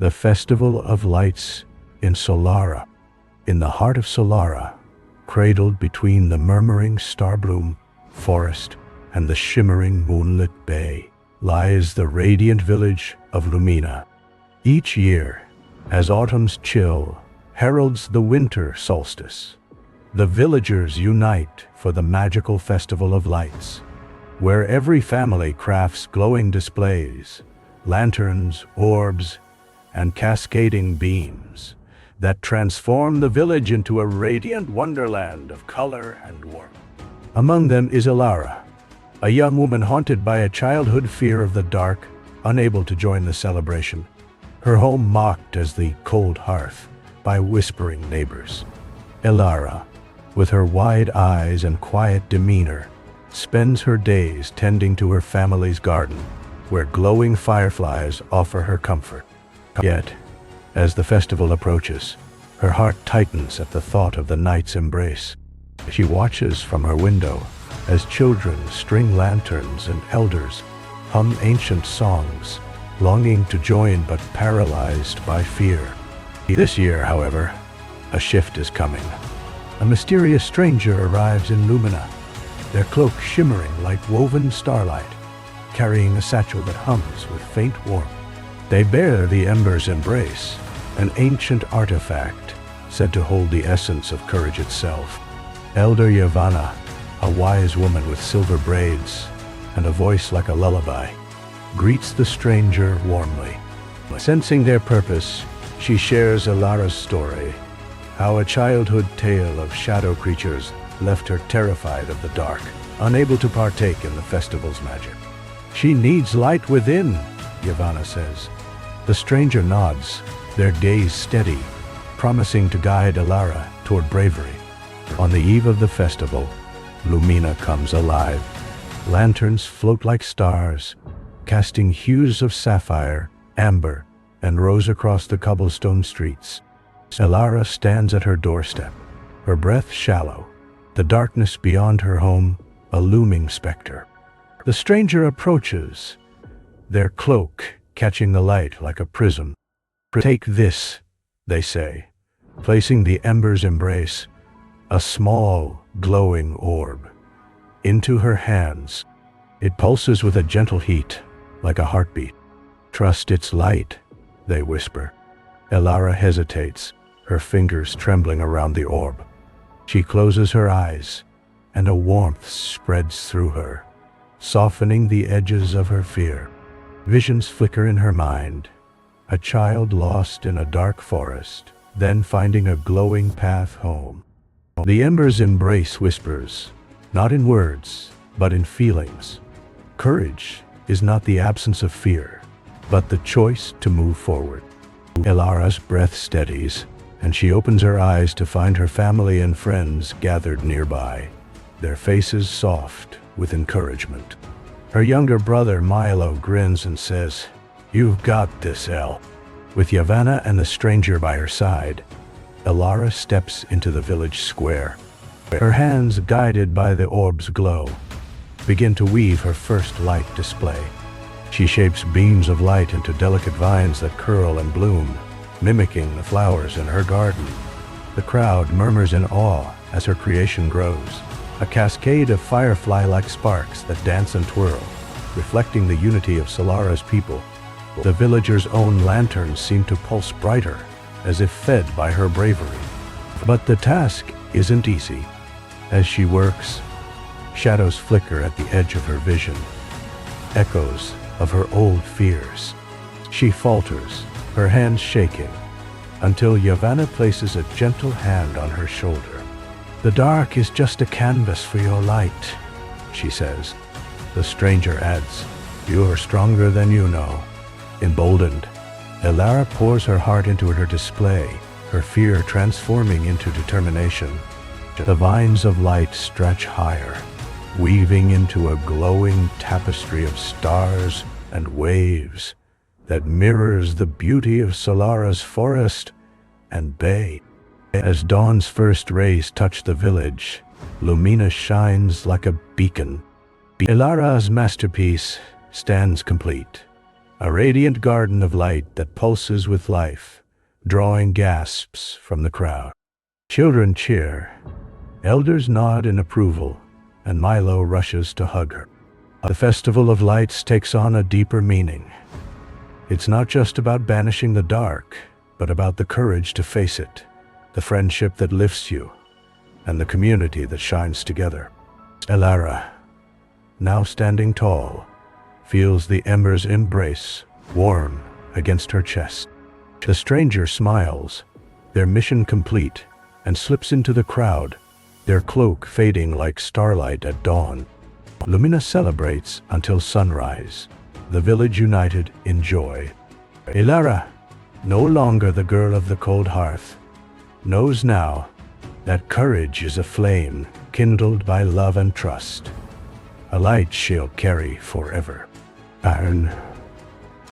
The Festival of Lights in Solara. In the heart of Solara, cradled between the murmuring starbloom forest and the shimmering moonlit bay, lies the radiant village of Lumina. Each year, as autumn's chill heralds the winter solstice, the villagers unite for the magical Festival of Lights, where every family crafts glowing displays, lanterns, orbs, and cascading beams that transform the village into a radiant wonderland of color and warmth. Among them is Solara, a young woman haunted by a childhood fear of the dark, unable to join the celebration. Her home mocked as the cold hearth by whispering neighbors. Solara, with her wide eyes and quiet demeanor, spends her days tending to her family's garden, where glowing fireflies offer her comfort. Yet, as the festival approaches, her heart tightens at the thought of the night's embrace. She watches from her window as children string lanterns and elders hum ancient songs, longing to join but paralyzed by fear. This year, however, a shift is coming. A mysterious stranger arrives in Lumina, their cloak shimmering like woven starlight, carrying a satchel that hums with faint warmth. They bear the Ember's Embrace, an ancient artifact said to hold the essence of courage itself. Elder Yavanna, a wise woman with silver braids and a voice like a lullaby, greets the stranger warmly. Sensing their purpose, she shares Solara's story, how a childhood tale of shadow creatures left her terrified of the dark, unable to partake in the festival's magic. She needs light within, Yavanna says. The stranger nods, their gaze steady, promising to guide Solara toward bravery. On the eve of the festival, Lumina comes alive. Lanterns float like stars, casting hues of sapphire, amber, and rose across the cobblestone streets. Solara stands at her doorstep, her breath shallow, the darkness beyond her home a looming specter. The stranger approaches, their cloak catching the light like a prism. "Take this," they say, placing the Ember's Embrace, a small, glowing orb, into her hands. It pulses with a gentle heat, like a heartbeat. "Trust its light," they whisper. Solara hesitates, her fingers trembling around the orb. She closes her eyes, and a warmth spreads through her, softening the edges of her fear. Visions flicker in her mind, a child lost in a dark forest, then finding a glowing path home. The Ember's Embrace whispers, not in words, but in feelings. Courage is not the absence of fear, but the choice to move forward. Solara's breath steadies, and she opens her eyes to find her family and friends gathered nearby, their faces soft with encouragement. Her younger brother Milo grins and says, "You've got this, El." With Yavanna and the stranger by her side, Solara steps into the village square. Her hands, guided by the orb's glow, begin to weave her first light display. She shapes beams of light into delicate vines that curl and bloom, mimicking the flowers in her garden. The crowd murmurs in awe as her creation grows, a cascade of firefly-like sparks that dance and twirl, reflecting the unity of Solara's people. The villagers' own lanterns seem to pulse brighter, as if fed by her bravery. But the task isn't easy. As she works, shadows flicker at the edge of her vision, echoes of her old fears. She falters, her hands shaking, until Yavanna places a gentle hand on her shoulder. "The dark is just a canvas for your light," she says. The stranger adds, "You are stronger than you know." Emboldened, Solara pours her heart into her display, her fear transforming into determination. The vines of light stretch higher, weaving into a glowing tapestry of stars and waves that mirrors the beauty of Solara's forest and bay. As dawn's first rays touch the village, Lumina shines like a beacon. Solara's masterpiece stands complete, a radiant garden of light that pulses with life, drawing gasps from the crowd. Children cheer, elders nod in approval, and Milo rushes to hug her. The Festival of Lights takes on a deeper meaning. It's not just about banishing the dark, but about the courage to face it, the friendship that lifts you, and the community that shines together. Solara, now standing tall, feels the ember's embrace warm against her chest. The stranger smiles, their mission complete, and slips into the crowd, their cloak fading like starlight at dawn. Lumina celebrates until sunrise, the village united in joy. Solara, no longer the girl of the cold hearth, knows now that courage is a flame kindled by love and trust, a light she'll carry forever. Iron